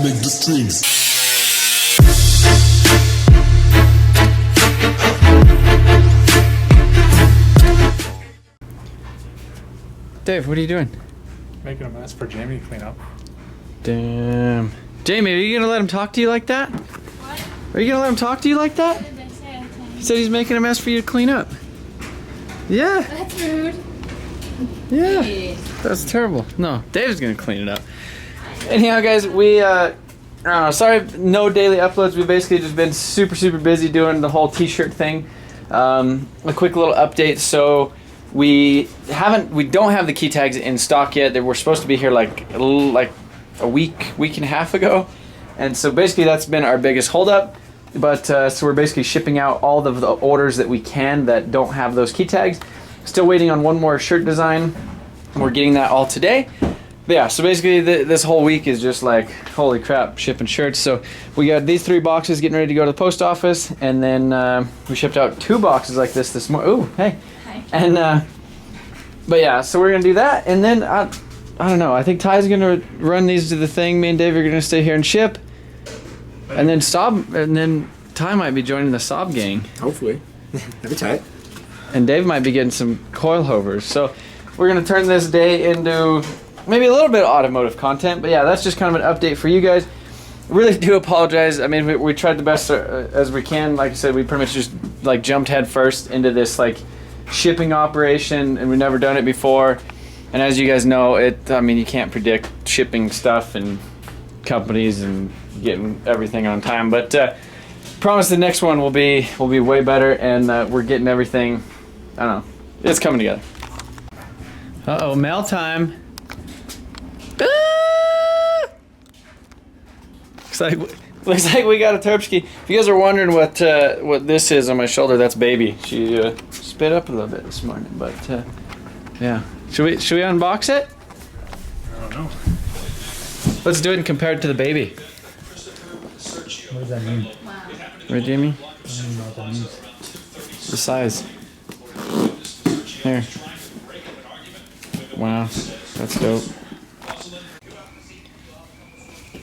make the strings. Dave, what are you doing? Making a mess for Jamie to clean up. Damn. Jamie, are you gonna let him talk to you like that? What? Are you gonna let him talk to you like that? What did they say? He said he's making a mess for you to clean up. Yeah. That's rude. Yeah. Hey. That's terrible. No, Dave's gonna clean it up. Anyhow, guys, we sorry, no daily uploads. We've basically just been super busy doing the whole t-shirt thing. A quick little update. So we don't have the key tags in stock yet. They were supposed to be here like a week and a half ago, and so basically that's been our biggest holdup. But so we're basically shipping out all of the orders that we can that don't have those key tags. Still waiting on one more shirt design. We're getting that all today. But yeah, so basically this whole week is just like, holy crap, shipping shirts. So we got these 3 boxes getting ready to go to the post office, and then we shipped out 2 boxes like this morning. Ooh, hey. Hi. And but yeah, so we're gonna do that, and then I don't know. I think Ty's gonna run these to the thing. Me and Dave are gonna stay here and ship, and then Ty might be joining the Saab gang. Hopefully. That'd be tight. And Dave might be getting some coil hovers. So we're gonna turn this day into maybe a little bit of automotive content. But yeah, that's just kind of an update for you guys. Really do apologize. I mean, we tried the best as we can. Like I said, we pretty much just like jumped head first into this like shipping operation, and we've never done it before. And as you guys know, I mean, you can't predict shipping stuff and companies and getting everything on time. But promise the next one will be way better, and we're getting everything. I don't know, it's coming together. Uh-oh, mail time. Ah! Looks like we got a Terpski. If you guys are wondering what this is on my shoulder, that's Baby. She spit up a little bit this morning, but yeah. Should we unbox it? I don't know. Let's do it and compare it to the Baby. What does that mean? Right, Jamie? I don't even know what that means. The size. Here. Wow, that's dope.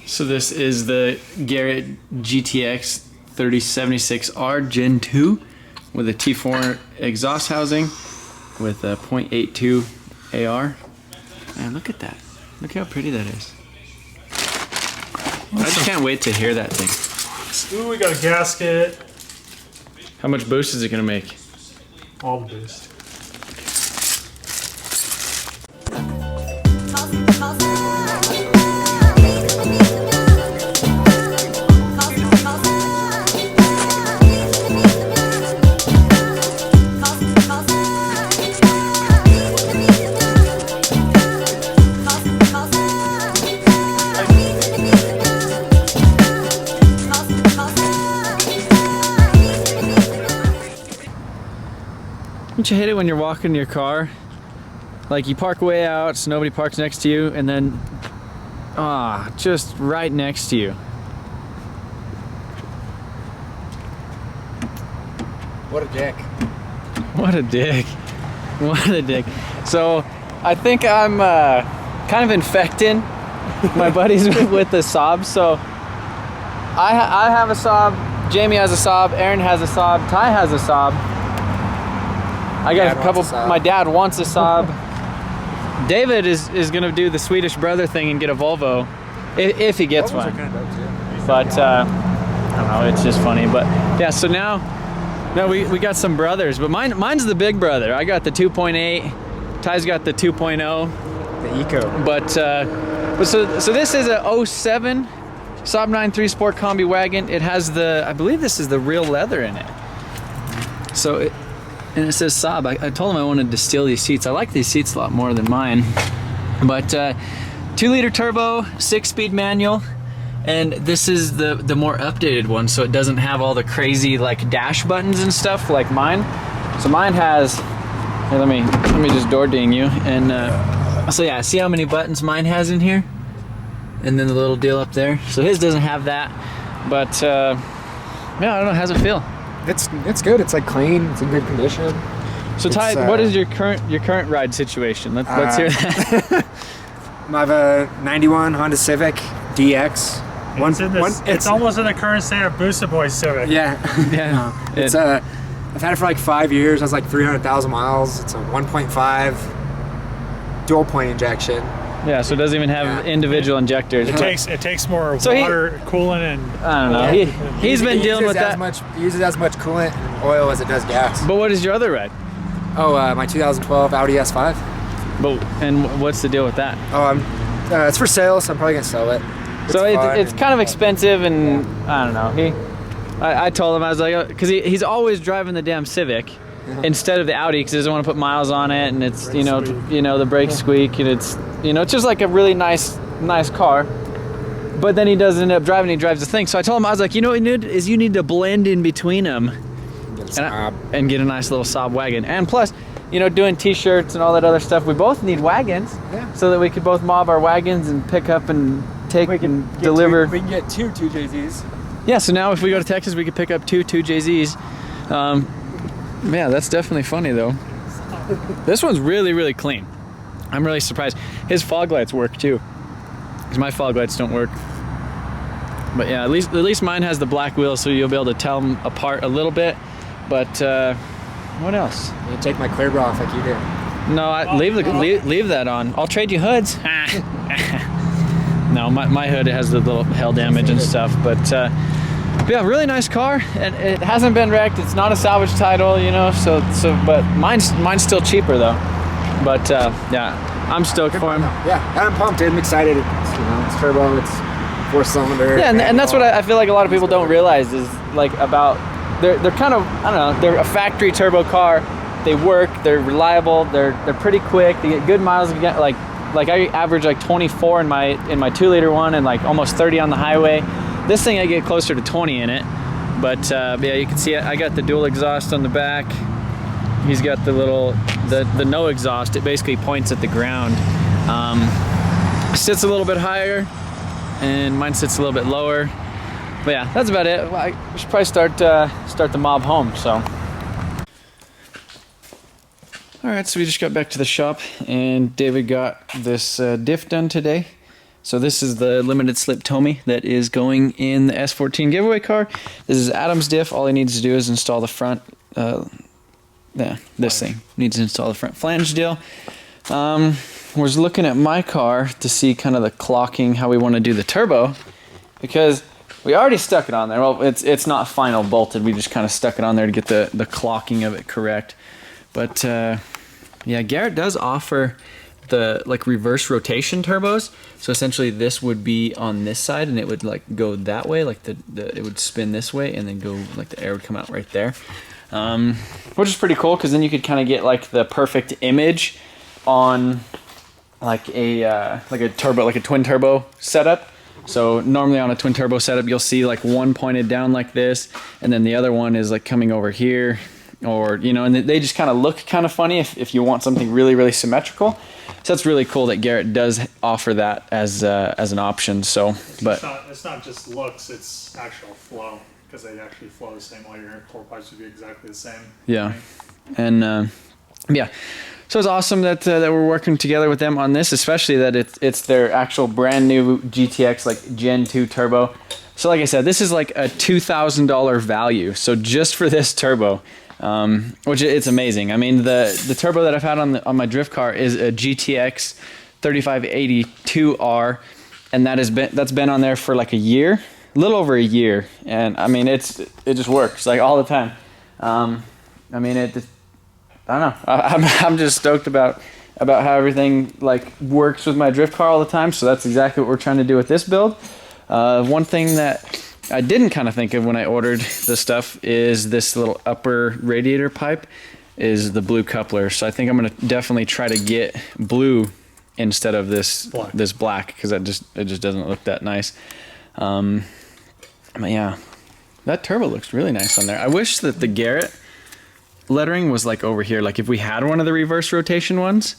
So this is the Garrett Gtx3076r Gen2 with a T4 exhaust housing with a .82 AR. Man, look at that. Look how pretty that is. I just can't wait to hear that thing. Ooh, we got a gasket. How much boost is it gonna make? All the boost. Don't you hate it when you're walking in your car? Like you park way out so nobody parks next to you, and then, just right next to you. What a dick. What a dick. What a dick. So, I think I'm kind of infecting my buddies with the Saab. So, I have a Saab, Jamie has a Saab, Aaron has a Saab, Ty has a Saab. I got a couple, my dad wants a Saab. David is gonna do the Swedish brother thing and get a Volvo, if he gets one. But I don't know, it's just funny. But yeah, so now we got some brothers, but mine's the big brother. I got the 2.8, Ty's got the 2.0. The Eco. But so this is a 07 Saab 9.3 Sport Combi wagon. It has I believe this is the real leather in it. So and it says Saab. I told him I wanted to steal these seats. I like these seats a lot more than mine. But 2-liter turbo, 6-speed manual, and this is the more updated one, so it doesn't have all the crazy like dash buttons and stuff like mine. So mine has. Here, let me just door ding you. And so yeah, see how many buttons mine has in here, and then the little deal up there. So his doesn't have that. But yeah, I don't know. How's it feel? It's good. It's like clean. It's in good condition. So Ty, what is your current ride situation? Let's hear that. I have a '91 Honda Civic DX. It's almost in the current state of Booster Boy Civic. Yeah. Yeah. It's I've had it for like 5 years. It has like 300,000 miles. It's a 1.5 dual point injection. Yeah, so it doesn't even have individual injectors. It takes more So water, coolant, and I don't know. He's been dealing with that. It uses as much coolant and oil as it does gas. But what is your other ride? Oh, my 2012 Audi S5. And what's the deal with that? Oh, it's for sale, so I'm probably gonna sell it. So it's kind of expensive, and I don't know. I told him, I was like, because he's always driving the damn Civic instead of the Audi because he doesn't want to put miles on it, and it's the brakes squeak, and it's it's just like a really nice car. But then he does end up driving. He drives the thing. So I told him, I was like, what you need is you need to blend in between them and get a nice little Saab wagon. And plus, doing T-shirts and all that other stuff, we both need wagons, so that we could both mob our wagons and pick up and take and deliver. We can get two 2JZs. Yeah, so now if we go to Texas, we could pick up two 2JZs. Yeah, that's definitely funny though. This one's really, really clean. I'm really surprised. His fog lights work too, because my fog lights don't work. But yeah, at least mine has the black wheels, so you'll be able to tell them apart a little bit. But what else? You take my clear bra off like you did. No, leave that on. I'll trade you hoods. No, my hood has the little hail damage and stuff, but yeah, really nice car, and it hasn't been wrecked. It's not a salvage title, but mine's still cheaper though. But yeah, I'm stoked for him. Yeah, I'm pumped. I'm excited. It's turbo. It's 4-cylinder. Yeah, and that's what I feel like a lot of people don't realize is like about they're kind of, I don't know, they're a factory turbo car. They work. They're reliable. They're pretty quick. They get good miles. Like I average like 24 in my 2-liter one, and like almost 30 on the highway. This thing I get closer to 20 in it. But yeah, you can see I got the dual exhaust on the back. He's got the little the no exhaust. It basically points at the ground. Sits a little bit higher, and mine sits a little bit lower. But yeah, that's about it. I should probably start the mob home. So. Alright, so we just got back to the shop, and David got this diff done today. So this is the limited slip Tomy that is going in the S14 giveaway car. This is Adam's diff. All he needs to do is install the front, this thing. Needs to install the front flange deal. Was looking at my car to see kind of the clocking, how we want to do the turbo, because we already stuck it on there. Well, it's not final bolted. We just kind of stuck it on there to get the clocking of it correct. But yeah, Garrett does offer the like reverse rotation turbos. So essentially this would be on this side, and it would like go that way, like it would spin this way, and then go like the air would come out right there. Which is pretty cool, because then you could kind of get like the perfect image on like a turbo, like a twin turbo setup. So normally on a twin turbo setup, you'll see like one pointed down like this, and then the other one is like coming over here. Or, and they just kind of look kind of funny if you want something really, really symmetrical. So that's really cool that Garrett does offer that as an option. So, but it's not just looks; it's actual flow, because they actually flow the same way. Your core pipes would be exactly the same. Yeah, and yeah, so it's awesome that we're working together with them on this, especially that it's their actual brand new GTX like Gen 2 turbo. So like I said, this is like a $2,000 value. So just for this turbo. Which it's amazing. I mean, the turbo that I've had on my drift car is a GTX3076r, and that's been on there for like a year, a little over a year, and I mean it just works like all the time. I mean I don't know. I'm just stoked about how everything like works with my drift car all the time. So that's exactly what we're trying to do with this build. One thing that I didn't kind of think of when I ordered the stuff is this little upper radiator pipe is the blue coupler. So I think I'm going to definitely try to get blue instead of this black, because it just doesn't look that nice. But yeah, that turbo looks really nice on there. I wish that the Garrett lettering was like over here, like if we had one of the reverse rotation ones.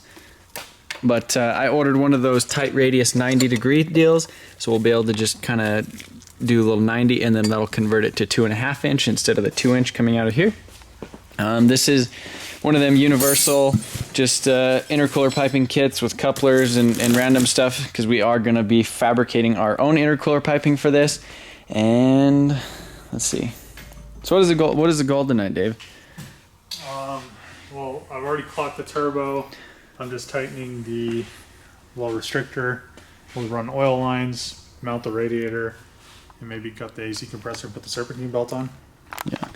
But I ordered one of those tight radius 90-degree deals, so we'll be able to just kind of do a little 90, and then that'll convert it to 2.5 inch instead of the 2 inch coming out of here. This is one of them universal, just intercooler piping kits with couplers and random stuff, because we are going to be fabricating our own intercooler piping for this. And let's see. So what is the goal tonight, Dave? Well, I've already clocked the turbo. I'm just tightening the low restrictor. We'll run oil lines, mount the radiator, and maybe cut the AC compressor, put the serpentine belt on. Yeah.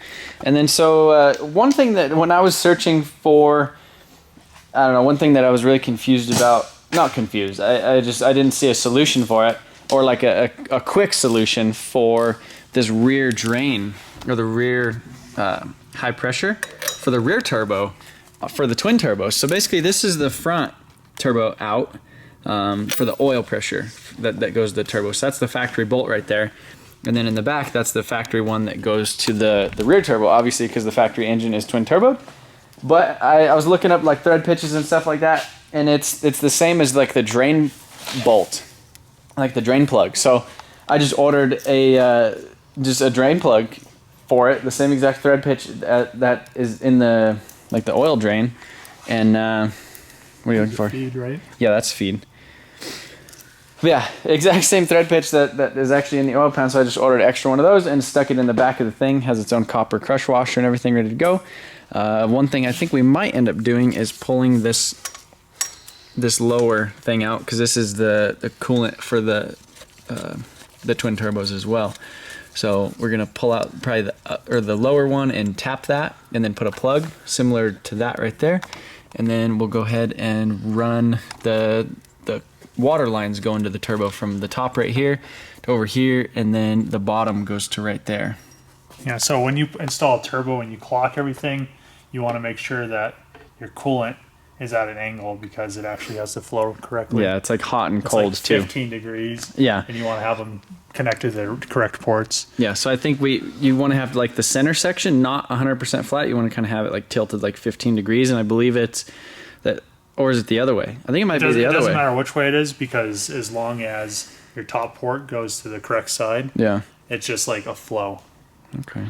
And then so one thing that when I was searching for, I don't know, one thing that I was really confused about, not confused, I didn't see a solution for it, or like a quick solution for this rear drain, or the rear high pressure for the rear turbo, for the twin turbos. So basically this is the front turbo out for the oil pressure that goes to the turbo. So that's the factory bolt right there. And then in the back, that's the factory one that goes to the rear turbo, obviously because the factory engine is twin turbo. But I was looking up like thread pitches and stuff like that, and it's the same as like the drain bolt, like the drain plug. So I just ordered just a drain plug for it, the same exact thread pitch that is in the oil drain. And what are you looking for? Feed, right? Yeah, that's feed. But yeah, exact same thread pitch that is actually in the oil pan. So I just ordered an extra one of those and stuck it in the back of the thing. Has its own copper crush washer and everything ready to go. One thing I think we might end up doing is pulling this lower thing out, because this is the coolant for the twin turbos as well. So we're gonna pull out probably the lower one and tap that, and then put a plug similar to that right there, and then we'll go ahead and run the water lines going to the turbo from the top right here to over here, and then the bottom goes to right there. Yeah, so when you install a turbo and you clock everything, you want to make sure that your coolant is at an angle, because it actually has to flow correctly. Yeah, it's like hot and it's cold like too. 15 degrees. Yeah. And you want to have them connected to the correct ports. Yeah, so I think you want to have like the center section not 100% flat. You want to kind of have it like tilted like 15 degrees, and I believe it's that. Or is it the other way? I think it might be the other way. It doesn't matter which way it is, because as long as your top port goes to the correct side, yeah, it's just like a flow. Okay.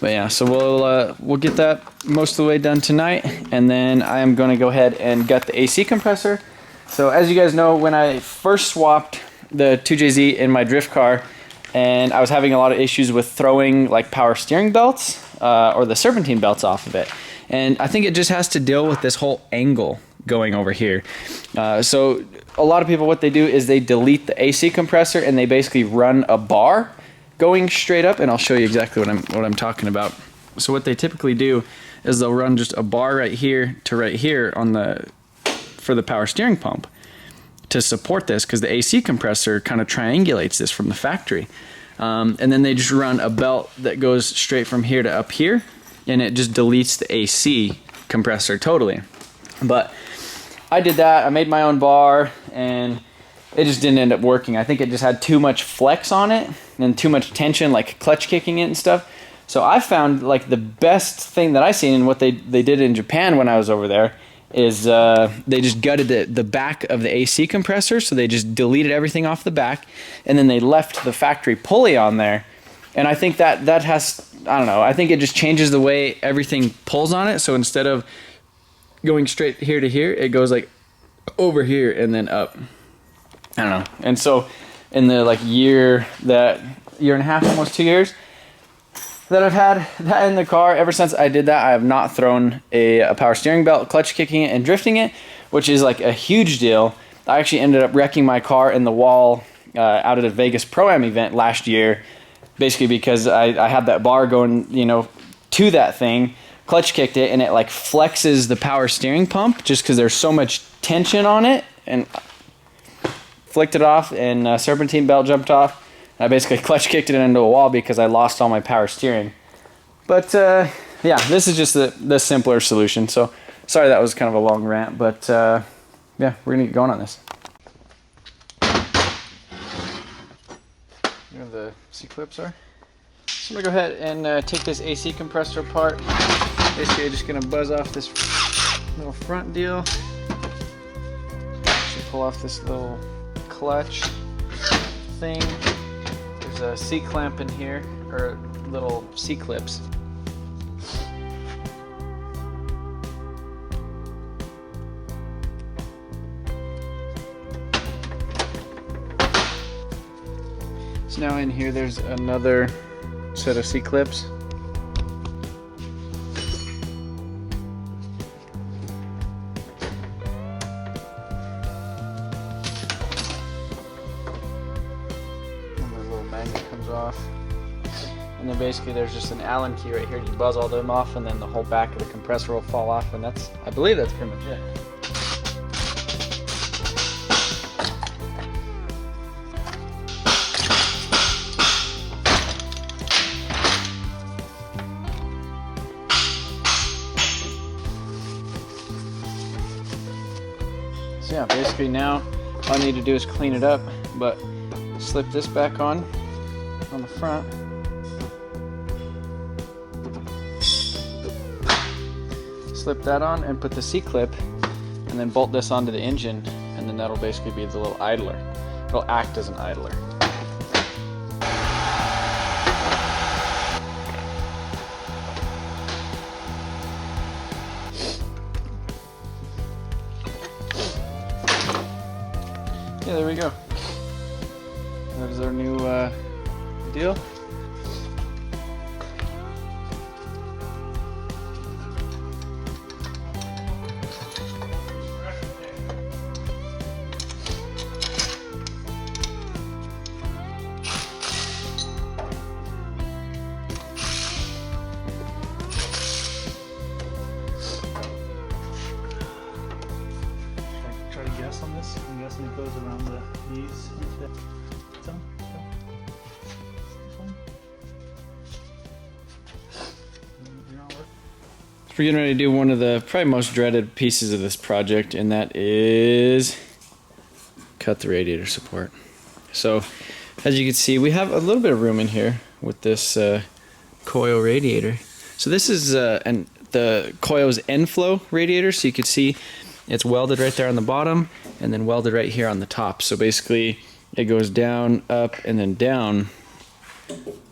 But yeah, so we'll get that most of the way done tonight, and then I am going to go ahead and gut the AC compressor. So as you guys know, when I first swapped the 2JZ in my drift car, and I was having a lot of issues with throwing like power steering belts or the serpentine belts off of it. And I think it just has to deal with this whole angle going over here. So a lot of people, what they do is they delete the AC compressor and they basically run a bar going straight up, and I'll show you exactly what I'm talking about. So what they typically do is they'll run just a bar right here to right here for the power steering pump to support this, because the AC compressor kind of triangulates this from the factory. And then they just run a belt that goes straight from here to up here, and it just deletes the AC compressor totally. But I did that, I made my own bar, and it just didn't end up working. I think it just had too much flex on it and too much tension, like clutch kicking it and stuff. So I found like the best thing that I seen, and what they did in Japan when I was over there, is they just gutted the back of the AC compressor. So they just deleted everything off the back, and then they left the factory pulley on there. And I think that has, I don't know, I think it just changes the way everything pulls on it. So instead of going straight here to here, it goes like over here and then up. I don't know. And so in the like year and a half, almost 2 years that I've had that in the car, ever since I did that, I have not thrown a power steering belt, clutch kicking it and drifting it, which is like a huge deal. I actually ended up wrecking my car in the wall out at a Vegas Pro-Am event last year, basically because I had that bar going, to that thing, clutch kicked it, and it like flexes the power steering pump just because there's so much tension on it, and flicked it off, and serpentine belt jumped off. I basically clutch kicked it into a wall because I lost all my power steering. But yeah, this is just the simpler solution. So sorry that was kind of a long rant, but yeah, we're gonna get going on this. You know where the C-clips are? So I'm gonna go ahead and take this AC compressor apart. Basically, I'm just gonna buzz off this little front deal. Actually pull off this little clutch thing. There's a C-clamp in here, or little C-clips. So now in here there's another set of C-clips. And the little magnet comes off. And then basically there's just an Allen key right here. You buzz all them off and then the whole back of the compressor will fall off, and that's, I believe that's pretty much it. So yeah, basically now all I need to do is clean it up, but slip this back on the front. Slip that on and put the C-clip, and then bolt this onto the engine, and then that'll basically be the little idler. It'll act as an idler. Yeah, there we go. That is our new deal. Try to guess on this. I'm guessing it goes around the knees. We're getting ready to do one of the probably most dreaded pieces of this project, and that is cut the radiator support. So as you can see, we have a little bit of room in here with this Koyo radiator. So this is the Koyo's N-Flow Radiator. So you can see it's welded right there on the bottom and then welded right here on the top. So basically it goes down, up, and then down,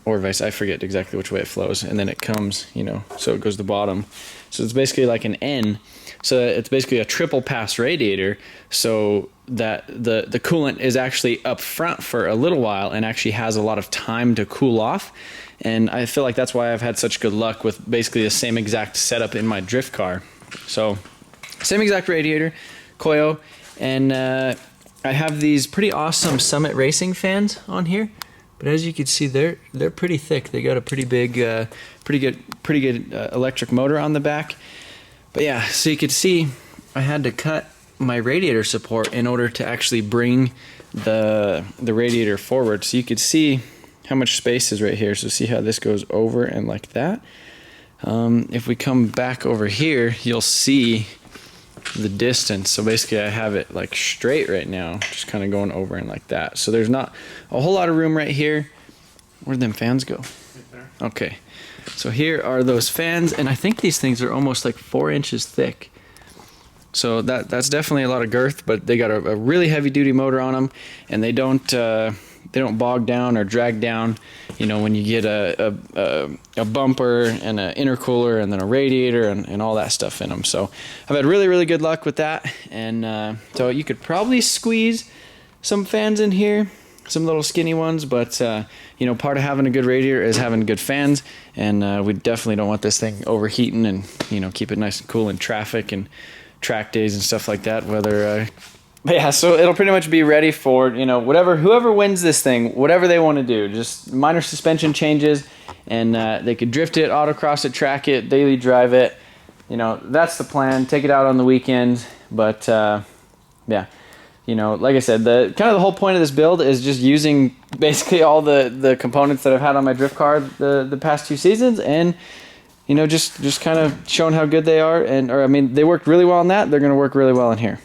or vice, I forget exactly which way it flows, and then it comes, you know, so it goes to the bottom. So it's basically like an N. So it's basically a triple pass radiator, so that the coolant is actually up front for a little while and actually has a lot of time to cool off. And I feel like that's why I've had such good luck with basically the same exact setup in my drift car. So same exact radiator, Koyo, and I have these pretty awesome Summit Racing fans on here. But as you can see, they're pretty thick. They got a pretty big, pretty good electric motor on the back. But yeah, so you can see I had to cut my radiator support in order to actually bring the radiator forward. So you could see how much space is right here. So see how this goes over and like that. If we come back over here, you'll see the distance. So basically I have it like straight right now, just kind of going over and like that. So there's not a whole lot of room right here. Where'd them fans go? Right there. Okay, so here are those fans, and I think these things are almost like 4 inches thick. So that's definitely a lot of girth, but they got a really heavy duty motor on them, and they don't bog down or drag down, you know, when you get a bumper and an intercooler and then a radiator and all that stuff in them. So I've had really good luck with that, and so you could probably squeeze some fans in here, some little skinny ones, but you know, part of having a good radiator is having good fans, and we definitely don't want this thing overheating, and you know, keep it nice and cool in traffic and track days and stuff like that. But yeah, so it'll pretty much be ready for, you know, whoever wins this thing, whatever they want to do. Just minor suspension changes, and they could drift it, autocross it, track it, daily drive it. You know, that's the plan. Take it out on the weekends. But yeah, you know, like I said, the whole point of this build is just using basically all the components that I've had on my drift car the past 2 seasons, and you know, just kind of showing how good they are. Or I mean, they worked really well on that. They're going to work really well in here.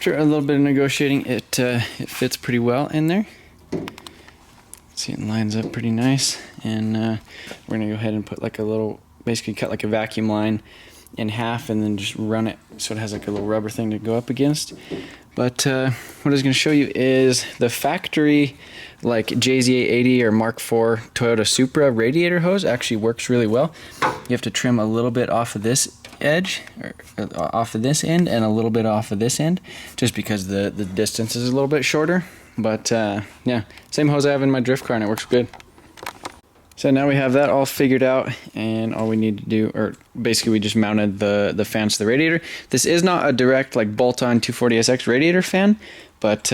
after a little bit of negotiating, it fits pretty well in there. See, it lines up pretty nice, and we're gonna go ahead and put like a little, basically cut like a vacuum line in half and then just run it so it has like a little rubber thing to go up against. But what I was going to show you is the factory like JZ880 or Mark IV Toyota Supra radiator hose actually works really well. You have to trim a little bit off of this edge, or off of this end, and a little bit off of this end, just because the distance is a little bit shorter. But yeah, same hose I have in my drift car and it works good. So now we have that all figured out, and all we need to do, or basically we just mounted the fans to the radiator. This is not a direct like bolt-on 240SX radiator fan, but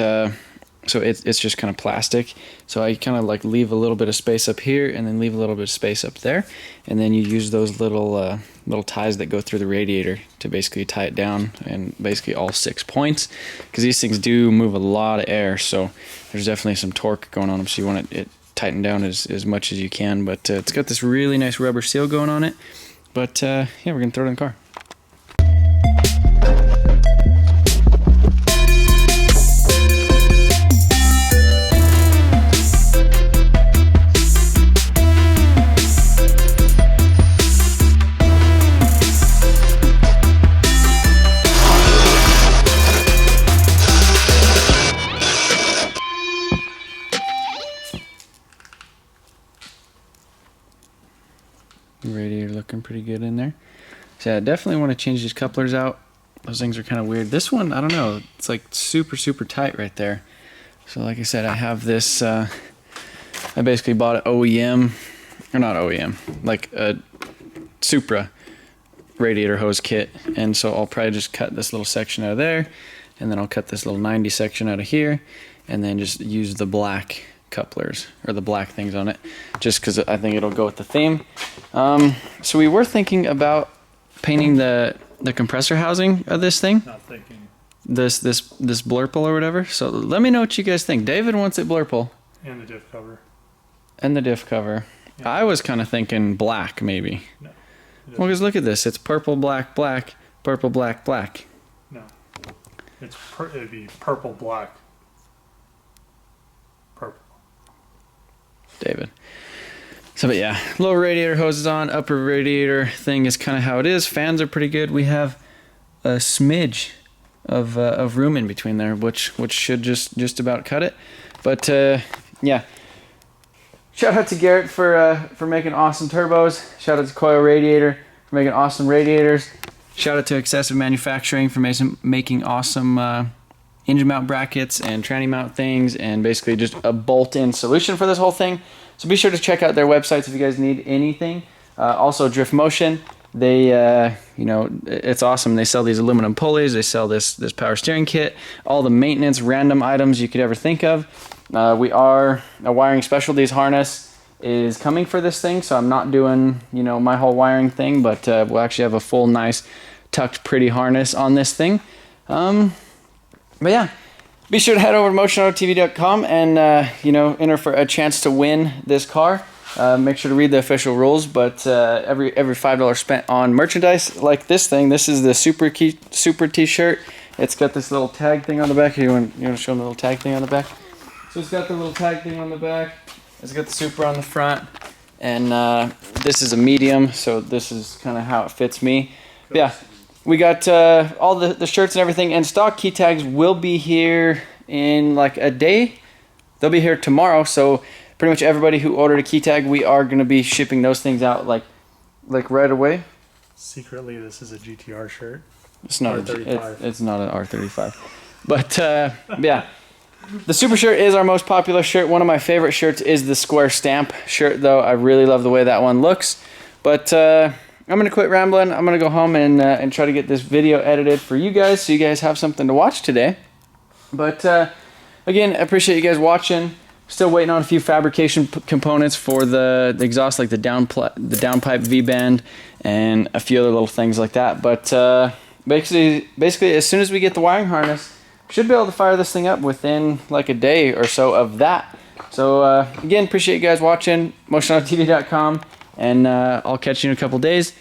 so it's just kind of plastic. So I kind of like leave a little bit of space up here and then leave a little bit of space up there, and then you use those little ties that go through the radiator to basically tie it down, and basically all 6 points, because these things do move a lot of air, so there's definitely some torque going on them, so you want it tighten down as much as you can. But it's got this really nice rubber seal going on it. But yeah, we're gonna throw it in the car. Radiator looking pretty good in there. So I definitely want to change these couplers out. Those things are kind of weird. This one, I don't know, it's like super tight right there. So like I said, I have this I basically bought an OEM, or not OEM, like a Supra radiator hose kit, and so I'll probably just cut this little section out of there, and then I'll cut this little 90 section out of here, and then just use the black couplers, or the black things on it, just because I think it'll go with the theme. So we were thinking about painting the compressor housing of this thing. Not thinking. This blurple or whatever. So let me know what you guys think. David wants it blurple. And the diff cover. And the diff cover. Yeah. I was kind of thinking black, maybe. No. Well, because look at this. It's purple, black, black, purple, black, black. No. It'd be purple, black. Purple. David. So, but yeah, lower radiator hoses on, upper radiator thing is kind of how it is. Fans are pretty good. We have a smidge of room in between there, which should just about cut it. But yeah, shout out to Garrett for making awesome turbos. Shout out to Koyo Radiator for making awesome radiators. Shout out to Excessive Manufacturing for making awesome engine mount brackets and tranny mount things, and basically just a bolt-in solution for this whole thing. So be sure to check out their websites if you guys need anything. Also, Drift Motion, they, you know, it's awesome. They sell these aluminum pulleys. They sell this power steering kit, all the maintenance random items you could ever think of. A wiring specialties harness is coming for this thing, so I'm not doing, you know, my whole wiring thing, but we'll actually have a full, nice, tucked, pretty harness on this thing. But yeah. Be sure to head over to motionautotv.com and, you know, enter for a chance to win this car. Make sure to read the official rules, but every $5 spent on merchandise like this thing, this is the Super t-shirt. It's got this little tag thing on the back. You want to show them the little tag thing on the back? So it's got the little tag thing on the back. It's got the Super on the front. And this is a medium, so this is kind of how it fits me. But yeah. We got all the shirts and everything, and stock key tags will be here in like a day. They'll be here tomorrow, so pretty much everybody who ordered a key tag, we are going to be shipping those things out like right away. Secretly, this is a GTR shirt. It's not R35. It's not an R35. But yeah, the Super shirt is our most popular shirt. One of my favorite shirts is the square stamp shirt, though. I really love the way that one looks. But I'm going to quit rambling. I'm going to go home and try to get this video edited for you guys, so you guys have something to watch today. But again, I appreciate you guys watching. Still waiting on a few fabrication components for the exhaust, like the downpipe V-band and a few other little things like that. But basically, as soon as we get the wiring harness, we should be able to fire this thing up within like a day or so of that. So again, appreciate you guys watching. motionautotv.com. And I'll catch you in a couple days.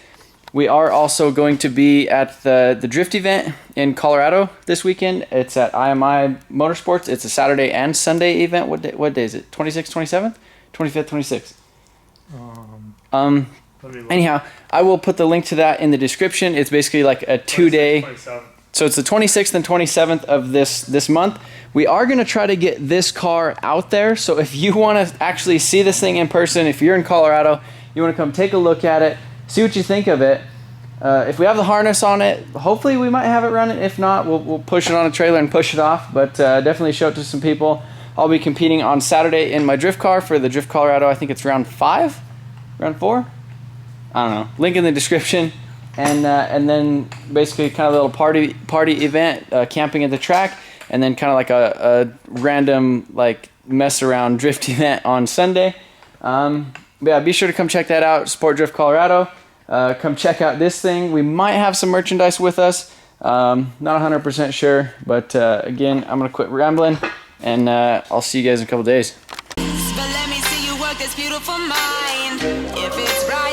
We are also going to be at the drift event in Colorado this weekend. It's at IMI Motorsports. It's a Saturday and Sunday event. What day is it? 26th, 27th? 25th, 26th? Anyhow, I will put the link to that in the description. It's basically like a 2-day. 27. So it's the 26th and 27th of this month. We are going to try to get this car out there. So if you want to actually see this thing in person, if you're in Colorado, you want to come take a look at it, see what you think of it. If we have the harness on it, hopefully we might have it running. If not, we'll push it on a trailer and push it off. But definitely show it to some people. I'll be competing on Saturday in my drift car for the Drift Colorado. I think it's round 5? Round 4? I don't know. Link in the description. And then basically kind of a little party event, camping at the track, and then kind of like a random like mess around drift event on Sunday. But yeah, be sure to come check that out. Support Drift Colorado. Come check out this thing. We might have some merchandise with us. Not 100% sure, but again, I'm gonna quit rambling, and I'll see you guys in a couple days. But let me see you work this beautiful mind. If it's right.